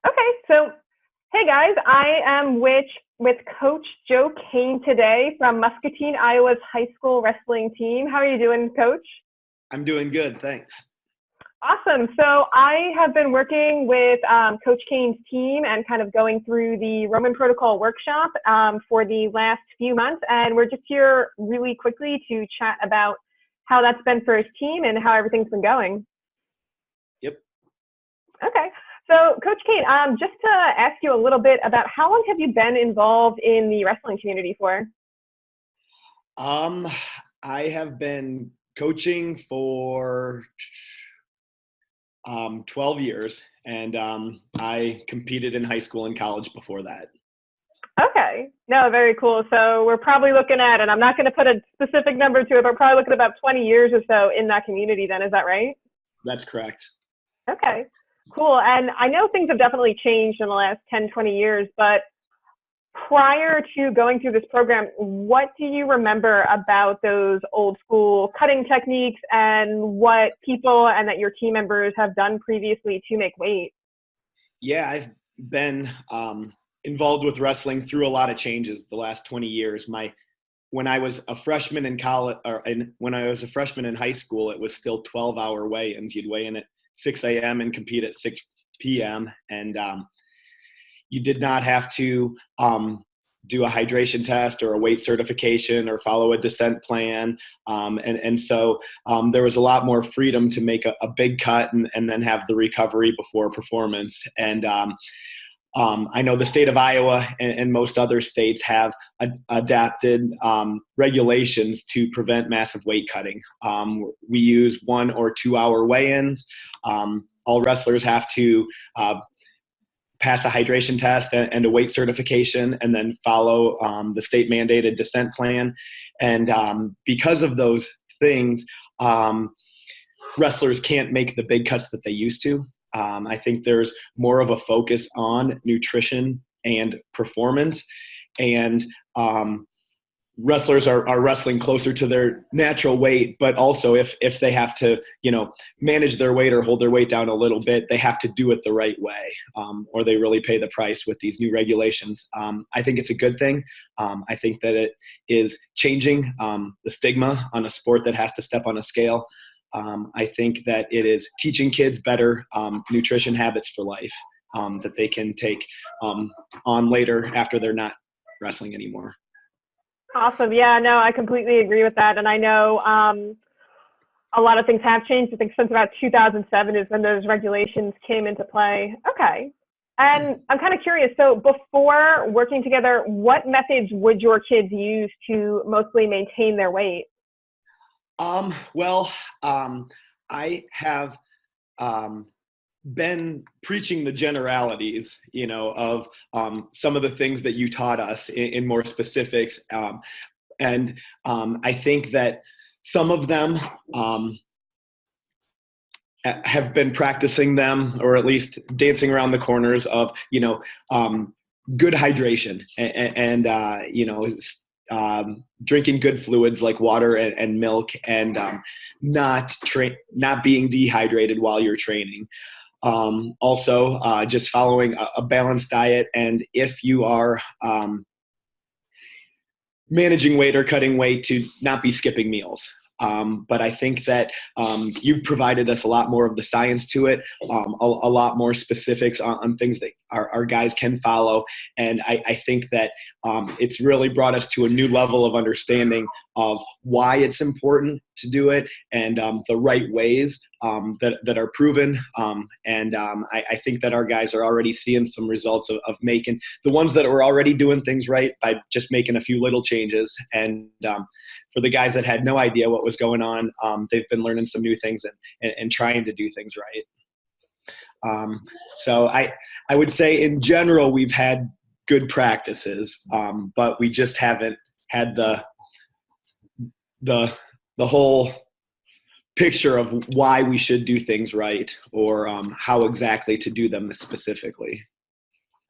Okay, so hey guys, I am with Coach Joe Kane today from Muscatine, Iowa's high school wrestling team. How are you doing, Coach? I'm doing good, thanks. Awesome. So I have been working with Coach Kane's team and kind of going through the Roman Protocol workshop for the last few months, and we're just here really quickly to chat about how that's been for his team and how everything's been going. Yep. Okay. So, Coach Kane, just to ask you a little bit about how long have you been involved in the wrestling community for? Um, I have been coaching for 12 years, and I competed in high school and college before that. Okay. No, very cool. So we're probably looking at, and I'm not going to put a specific number to it, but probably looking at about 20 years or so in that community then. Is that right? That's correct. Okay. Cool. And I know things have definitely changed in the last 10, 20 years, but prior to going through this program, what do you remember about those old school cutting techniques and what people and that your team members have done previously to make weight? Yeah, I've been involved with wrestling through a lot of changes the last 20 years. When I was a freshman in college, when I was a freshman in high school, it was still 12-hour weigh-ins. You'd weigh in at 6 a.m. and compete at 6 p.m. And you did not have to do a hydration test or a weight certification or follow a descent plan. So there was a lot more freedom to make a big cut and then have the recovery before performance. And I know the state of Iowa and most other states have adapted regulations to prevent massive weight cutting. We use 1 or 2 hour weigh-ins. All wrestlers have to pass a hydration test and a weight certification, and then follow the state mandated descent plan. And because of those things, wrestlers can't make the big cuts that they used to. I think there's more of a focus on nutrition and performance, and wrestlers are wrestling closer to their natural weight, but also if they have to, manage their weight or hold their weight down a little bit, they have to do it the right way, or they really pay the price with these new regulations. I think it's a good thing. I think that it is changing the stigma on a sport that has to step on a scale. I think that it is teaching kids better nutrition habits for life that they can take on later after they're not wrestling anymore. Awesome. Yeah, no, I completely agree with that. And I know a lot of things have changed. I think since about 2007 is when those regulations came into play. Okay. And I'm kind of curious. So before working together, what methods would your kids use to mostly maintain their weight? I have been preaching the generalities, of some of the things that you taught us in more specifics. I think that some of them have been practicing them, or at least dancing around the corners of, good hydration and drinking good fluids like water and milk, and not being dehydrated while you're training. Also, just following a balanced diet, and if you are managing weight or cutting weight, to not be skipping meals. But I think that you've provided us a lot more of the science to it, a lot more specifics on things that our guys can follow. And I think that it's really brought us to a new level of understanding of why it's important to do it, and the right ways that are proven. I think that our guys are already seeing some results of making the ones that were already doing things right by just making a few little changes. And for the guys that had no idea what was going on, they've been learning some new things and trying to do things right. So I would say in general, we've had good practices, but we just haven't had the whole picture of why we should do things right, or how exactly to do them specifically.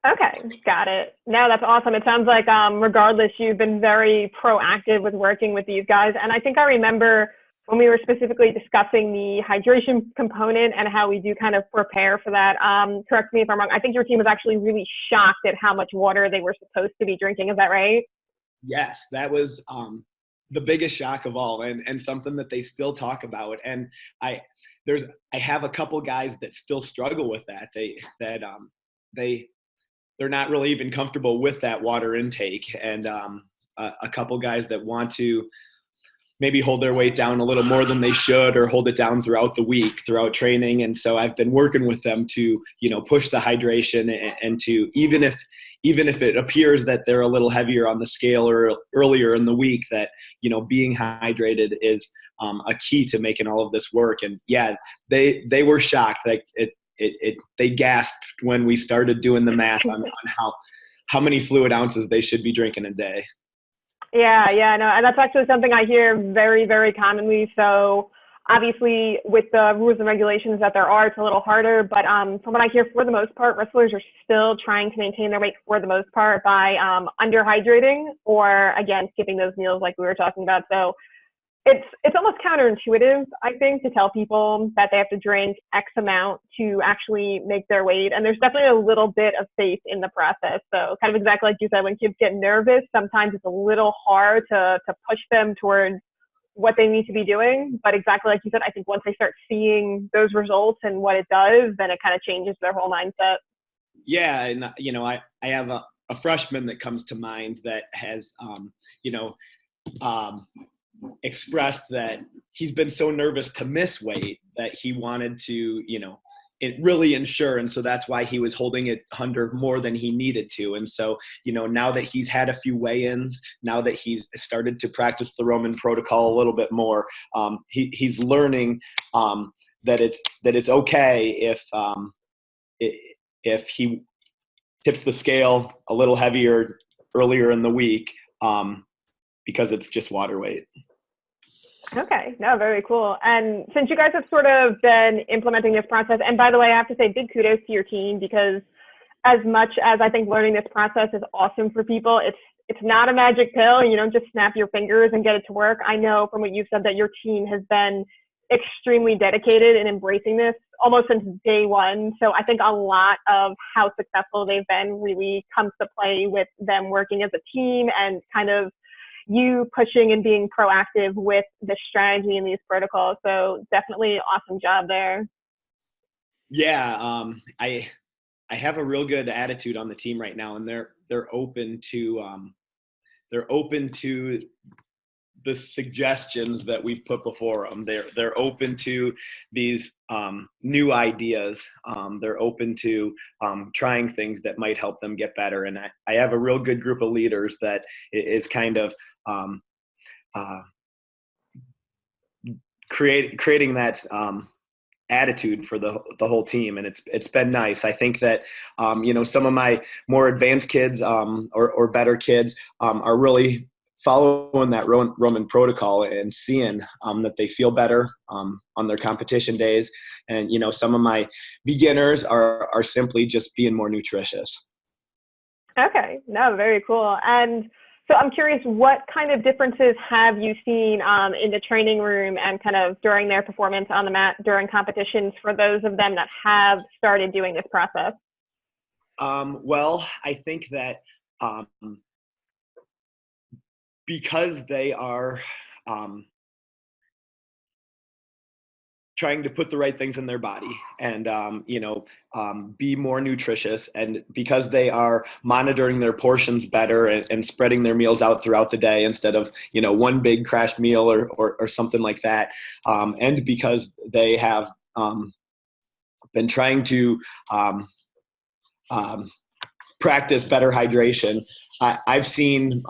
Okay, got it. No, that's awesome. It sounds like regardless, you've been very proactive with working with these guys. And I think I remember when we were specifically discussing the hydration component and how we do kind of prepare for that. Correct me if I'm wrong. I think your team was actually really shocked at how much water they were supposed to be drinking. Is that right? Yes, that was the biggest shock of all, and something that they still talk about. And I have a couple guys that still struggle with that. They're not really even comfortable with that water intake, and a couple guys that want to maybe hold their weight down a little more than they should, or hold it down throughout the week, throughout training. And so I've been working with them to, push the hydration, and to, even if it appears that they're a little heavier on the scale or earlier in the week, that, being hydrated is a key to making all of this work. And yeah, they were shocked. Like they gasped when we started doing the math on how many fluid ounces they should be drinking a day. Yeah, no, and that's actually something I hear very, very commonly. So obviously with the rules and regulations that there are, it's a little harder, but from what I hear, for the most part, wrestlers are still trying to maintain their weight for the most part by underhydrating, or again, skipping those meals like we were talking about. So it's almost counterintuitive, I think, to tell people that they have to drink X amount to actually make their weight. And there's definitely a little bit of faith in the process. So kind of exactly like you said, when kids get nervous, sometimes it's a little hard to push them towards what they need to be doing. But exactly like you said, I think once they start seeing those results and what it does, then it kind of changes their whole mindset. Yeah. And, I have a freshman that comes to mind that has, expressed that he's been so nervous to miss weight that he wanted to, it really ensure. And so that's why he was holding it under more than he needed to. And so, now that he's had a few weigh-ins, now that he's started to practice the Roman protocol a little bit more, he's learning that it's okay if he tips the scale a little heavier earlier in the week, because it's just water weight. Okay, no, very cool. And since you guys have sort of been implementing this process, and by the way, I have to say big kudos to your team, because as much as I think learning this process is awesome for people, it's not a magic pill. You don't just snap your fingers and get it to work. I know from what you've said that your team has been extremely dedicated in embracing this almost since day one. So I think a lot of how successful they've been really comes to play with them working as a team, and kind of you pushing and being proactive with the strategy and these protocols. So definitely awesome job there. Yeah. I have a real good attitude on the team right now, and they're open to the suggestions that we've put before them. They're open to these new ideas. They're open to trying things that might help them get better. And I have a real good group of leaders that is kind of creating that attitude for the whole team. And it's been nice. I think that, some of my more advanced kids or better kids are really following that Roman protocol and seeing that they feel better on their competition days. And, some of my beginners are simply just being more nutritious. Okay, no, very cool. And so I'm curious, what kind of differences have you seen in the training room and kind of during their performance on the mat during competitions for those of them that have started doing this process? Well, I think that because they are trying to put the right things in their body and, be more nutritious, and because they are monitoring their portions better and spreading their meals out throughout the day instead of, one big crashed meal or something like that. And because they have been trying to practice better hydration, I've seen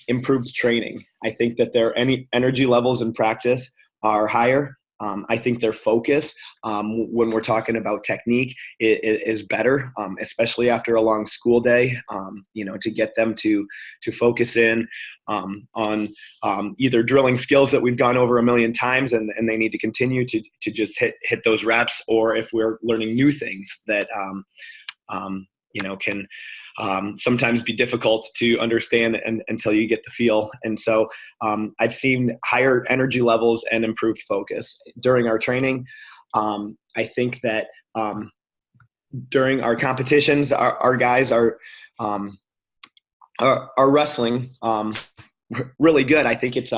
improved training. I think that their energy levels in practice are higher. I think their focus, when we're talking about technique, is better, especially after a long school day. To get them to focus in on either drilling skills that we've gone over a million times, and they need to continue to just hit those reps, or if we're learning new things that can sometimes be difficult to understand until you get the feel. And so I've seen higher energy levels and improved focus during our training. I think that during our competitions, our guys are wrestling really good. I think it's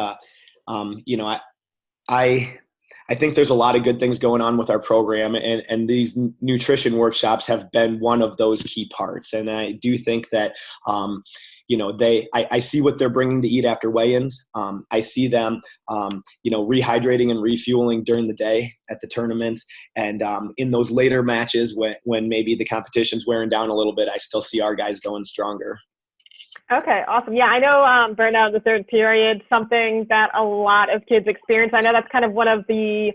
I think there's a lot of good things going on with our program, and these nutrition workshops have been one of those key parts. And I do think that, I see what they're bringing to eat after weigh-ins. I see them, rehydrating and refueling during the day at the tournaments. And in those later matches when maybe the competition's wearing down a little bit, I still see our guys going stronger. Okay, awesome. Yeah, I know burnout in the third period, something that a lot of kids experience. I know that's kind of one of the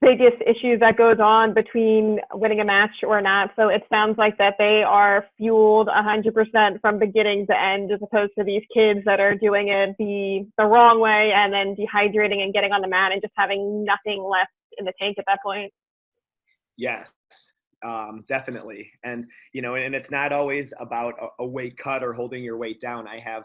biggest issues that goes on between winning a match or not. So it sounds like that they are fueled 100% from beginning to end, as opposed to these kids that are doing it the wrong way and then dehydrating and getting on the mat and just having nothing left in the tank at that point. Yes. Definitely. And, and it's not always about a weight cut or holding your weight down. I have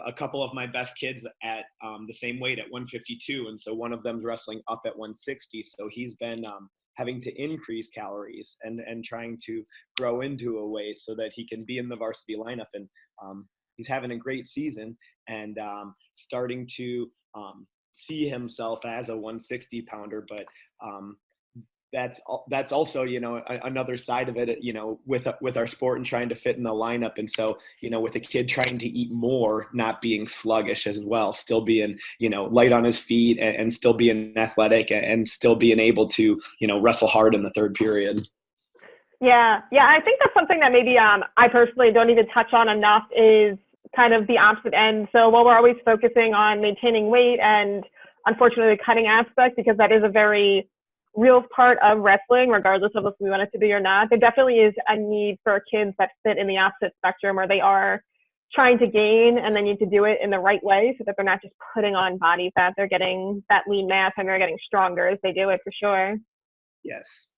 a couple of my best kids at the same weight at 152. And so one of them's wrestling up at 160. So he's been having to increase calories and trying to grow into a weight so that he can be in the varsity lineup. And he's having a great season and starting to see himself as a 160 pounder. But that's also, another side of it, with our sport and trying to fit in the lineup. And so, with a kid trying to eat more, not being sluggish as well, still being, light on his feet and still being athletic and still being able to, wrestle hard in the third period. Yeah. I think that's something that maybe I personally don't even touch on enough, is kind of the opposite end. So while we're always focusing on maintaining weight and unfortunately the cutting aspect, because that is a very real part of wrestling, regardless of if we want it to be or not, there definitely is a need for kids that fit in the opposite spectrum, where they are trying to gain and they need to do it in the right way so that they're not just putting on body fat, they're getting that lean mass and they're getting stronger as they do it, for sure. Yes.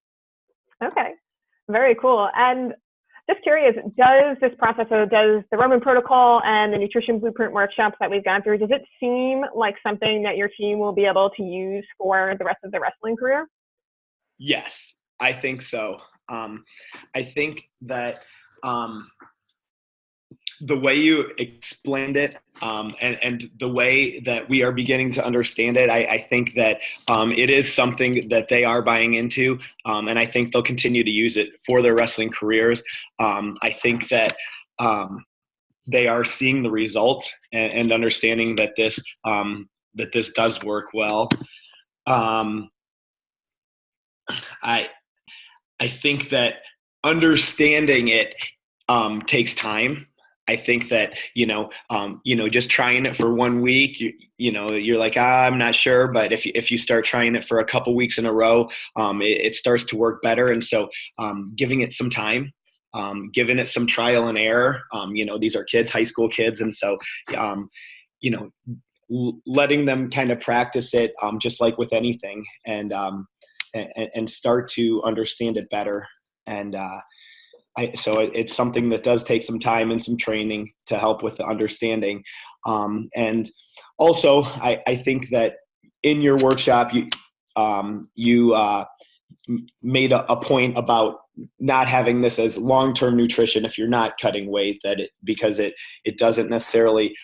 Okay, very cool. And just curious, does this process, so does the Roman protocol and the nutrition blueprint workshops that we've gone through, does it seem like something that your team will be able to use for the rest of their wrestling career? Yes, I think so. I think that the way you explained it and the way that we are beginning to understand it, I think that it is something that they are buying into, and I think they'll continue to use it for their wrestling careers. I think that they are seeing the results and understanding that this does work well. I think that understanding it takes time. I think that, just trying it for 1 week, you're like, I'm not sure. But if you start trying it for a couple weeks in a row, it starts to work better. And so giving it some time, giving it some trial and error, these are kids, high school kids. And so, letting them kind of practice it, just like with anything, and start to understand it better. And so it's something that does take some time and some training to help with the understanding. And also, I think that in your workshop, you made a point about not having this as long-term nutrition if you're not cutting weight, because it doesn't necessarily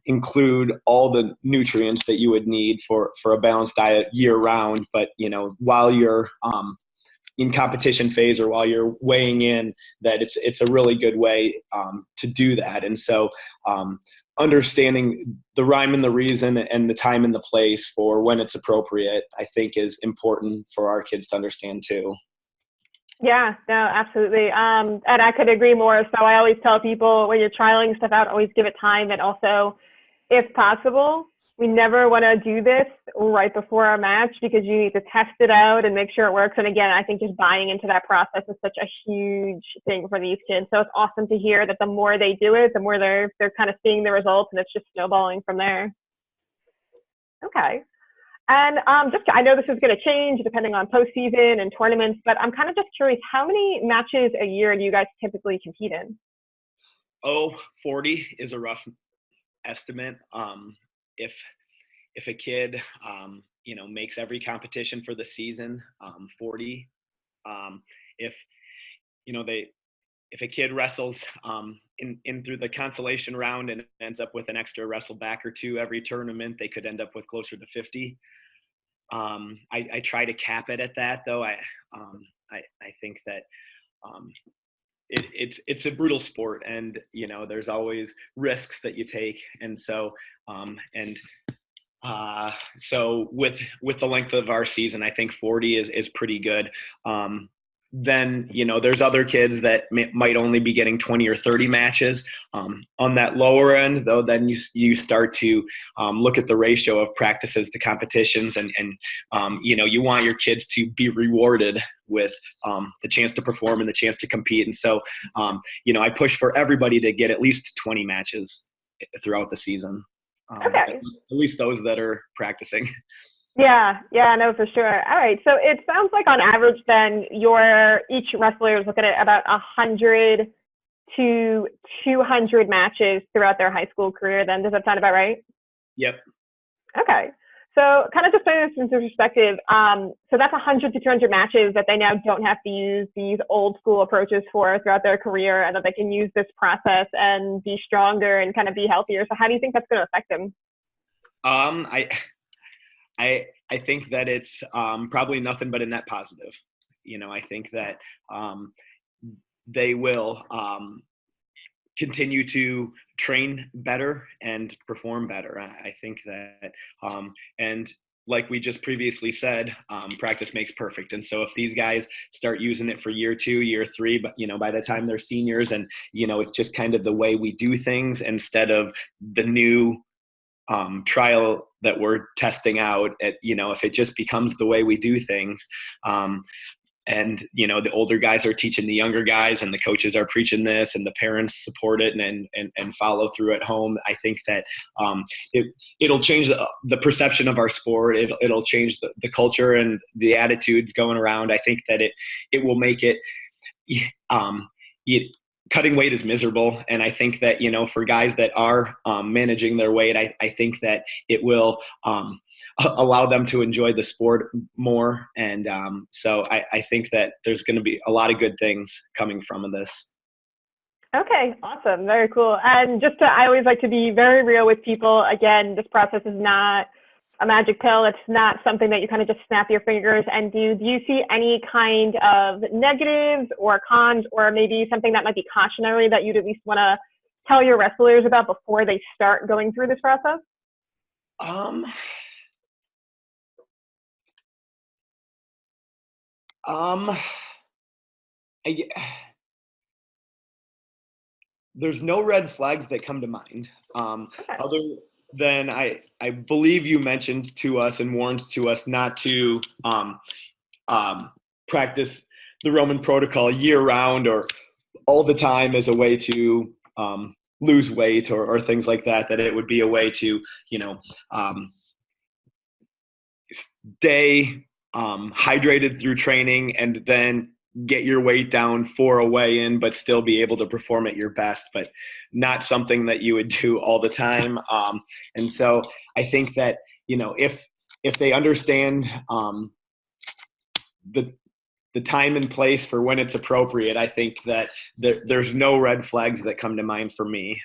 include all the nutrients that you would need for a balanced diet year round. But, while you're in competition phase or while you're weighing in, that it's a really good way to do that. And so understanding the rhyme and the reason and the time and the place for when it's appropriate, I think is important for our kids to understand too. Yeah, no, absolutely. And I could agree more. So I always tell people, when you're trialing stuff out, always give it time. And also, if possible, we never want to do this right before our match, because you need to test it out and make sure it works. And again, I think just buying into that process is such a huge thing for these kids. So it's awesome to hear that the more they do it, the more they're kind of seeing the results, and it's just snowballing from there. Okay. And I know this is going to change depending on postseason and tournaments, but I'm kind of just curious, how many matches a year do you guys typically compete in? Oh, 40 is a rough estimate. If if a kid, makes every competition for the season, 40. If they if a kid wrestles in through the consolation round and ends up with an extra wrestle back or two every tournament, they could end up with closer to 50. I try to cap it at that, though. I think that um, it's a brutal sport, and there's always risks that you take, and so with the length of our season, I think 40 is pretty good. Then there's other kids that might only be getting 20 or 30 matches. On that lower end, though, then you start to look at the ratio of practices to competitions, and you want your kids to be rewarded with the chance to perform and the chance to compete. And so I push for everybody to get at least 20 matches throughout the season. Okay. At least those that are practicing. Yeah, no, for sure. All right, so it sounds like on average then each wrestler is looking at about 100 to 200 matches throughout their high school career then. Does that sound about right? Yep. Okay. So kind of just putting this into perspective, so that's 100 to 200 matches that they now don't have to use these old school approaches for throughout their career, and that they can use this process and be stronger and kind of be healthier. So how do you think that's going to affect them? I think that it's probably nothing but a net positive. I think that they will continue to train better and perform better. I think that, and like we just previously said, practice makes perfect. And so if these guys start using it for year 2, year 3, but by the time they're seniors, and it's just kind of the way we do things instead of the new trial that we're testing out at, if it just becomes the way we do things, and the older guys are teaching the younger guys, and the coaches are preaching this, and the parents support it and follow through at home, I think that it'll change the perception of our sport. It'll change the culture and the attitudes going around. I think that it will make it cutting weight is miserable. And I think that, for guys that are managing their weight, I think that it will allow them to enjoy the sport more. And so I think that there's going to be a lot of good things coming from this. Okay, awesome. Very cool. And I always like to be very real with people. Again, this process is not a magic pill. It's not something that you kind of just snap your fingers and do. Do you see any kind of negatives or cons, or maybe something that might be cautionary that you'd at least want to tell your wrestlers about before they start going through this process? There's no red flags that come to mind. Okay. Other than I believe you mentioned to us and warned to us not to practice the Roman protocol year round or all the time as a way to lose weight or things like that, that it would be a way to, stay hydrated through training and then get your weight down for a weigh-in, but still be able to perform at your best, but not something that you would do all the time. And so I think that, if they understand the time and place for when it's appropriate, I think that there's no red flags that come to mind for me.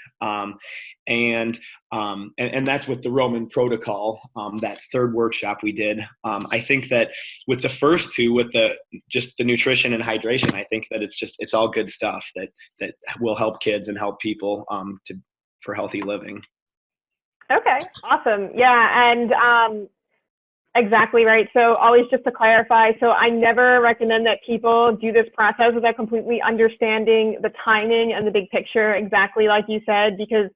And that's with the Roman protocol, that third workshop we did. I think that with the first two, with just the nutrition and hydration, I think that it's all good stuff that will help kids and help people for healthy living. Okay, awesome. Yeah, and exactly right. So always just to clarify, so I never recommend that people do this process without completely understanding the timing and the big picture, exactly like you said, because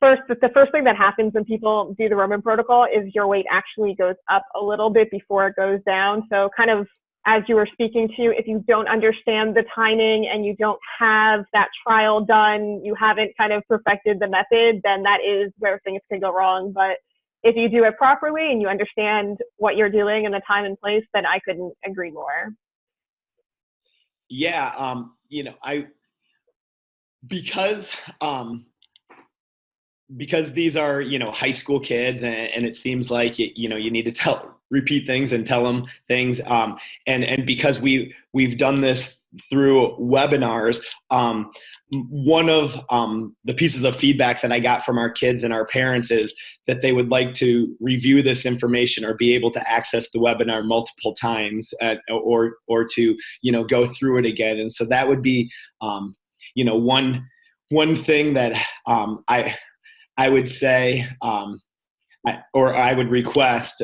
the first thing that happens when people do the Roman protocol is your weight actually goes up a little bit before it goes down. So kind of as you were speaking to, if you don't understand the timing and you don't have that trial done, you haven't kind of perfected the method, then that is where things can go wrong. But if you do it properly and you understand what you're doing and the time and place, then I couldn't agree more. Yeah, because because these are, high school kids, and it seems like you need to repeat things and tell them things, and because we've done this through webinars. One of the pieces of feedback that I got from our kids and our parents is that they would like to review this information or be able to access the webinar multiple times, or to go through it again. And so that would be one thing that I would say, or I would request,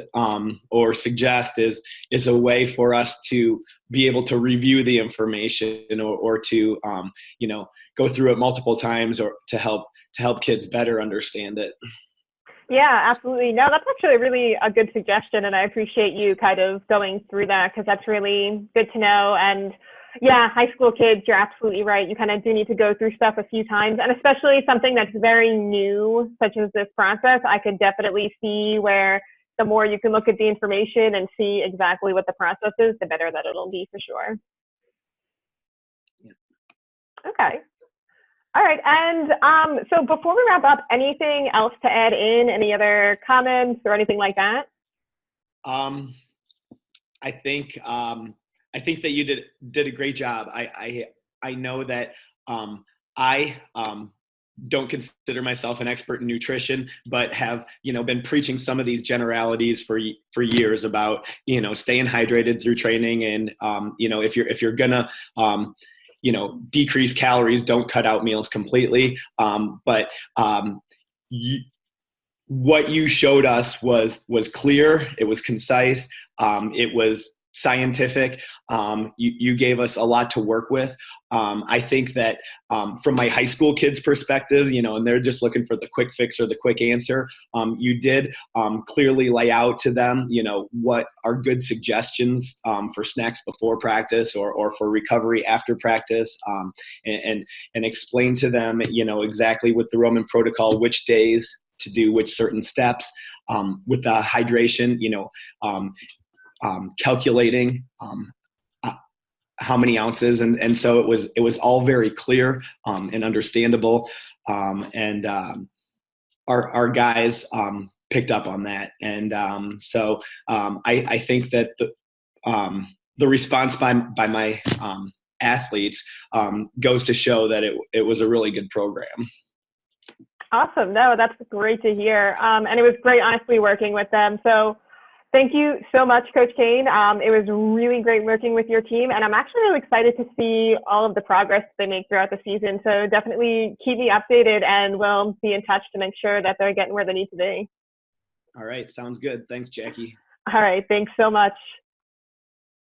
or suggest is a way for us to be able to review the information, or to go through it multiple times, or to help kids better understand it. Yeah, absolutely. No, that's actually really a good suggestion, and I appreciate you kind of going through that, because that's really good to know. And yeah, high school kids, you're absolutely right. You kind of do need to go through stuff a few times, and especially something that's very new, such as this process. I could definitely see where the more you can look at the information and see exactly what the process is, the better that it'll be, for sure. Yeah. Okay. All right. And so before we wrap up, anything else to add in? Any other comments or anything like that? I think that you did a great job. I know that I don't consider myself an expert in nutrition, but have been preaching some of these generalities for years about staying hydrated through training, and if you're gonna decrease calories, don't cut out meals completely. But what you showed us was clear. It was concise. It was scientific. You gave us a lot to work with. I think that from my high school kids' perspective, and they're just looking for the quick fix or the quick answer, you did clearly lay out to them, what are good suggestions for snacks before practice, or for recovery after practice, and explain to them, exactly with the Roman protocol, which days to do which certain steps, with the hydration, calculating how many ounces, and so it was all very clear and understandable, and our guys picked up on that, and so I think that the response by my athletes goes to show that it was a really good program. Awesome. No, that's great to hear. And it was great, honestly, working with them. So thank you so much, Coach Kane. It was really great working with your team, and I'm actually really excited to see all of the progress they make throughout the season. So definitely keep me updated, and we'll be in touch to make sure that they're getting where they need to be. All right. Sounds good. Thanks, Jackie. All right. Thanks so much.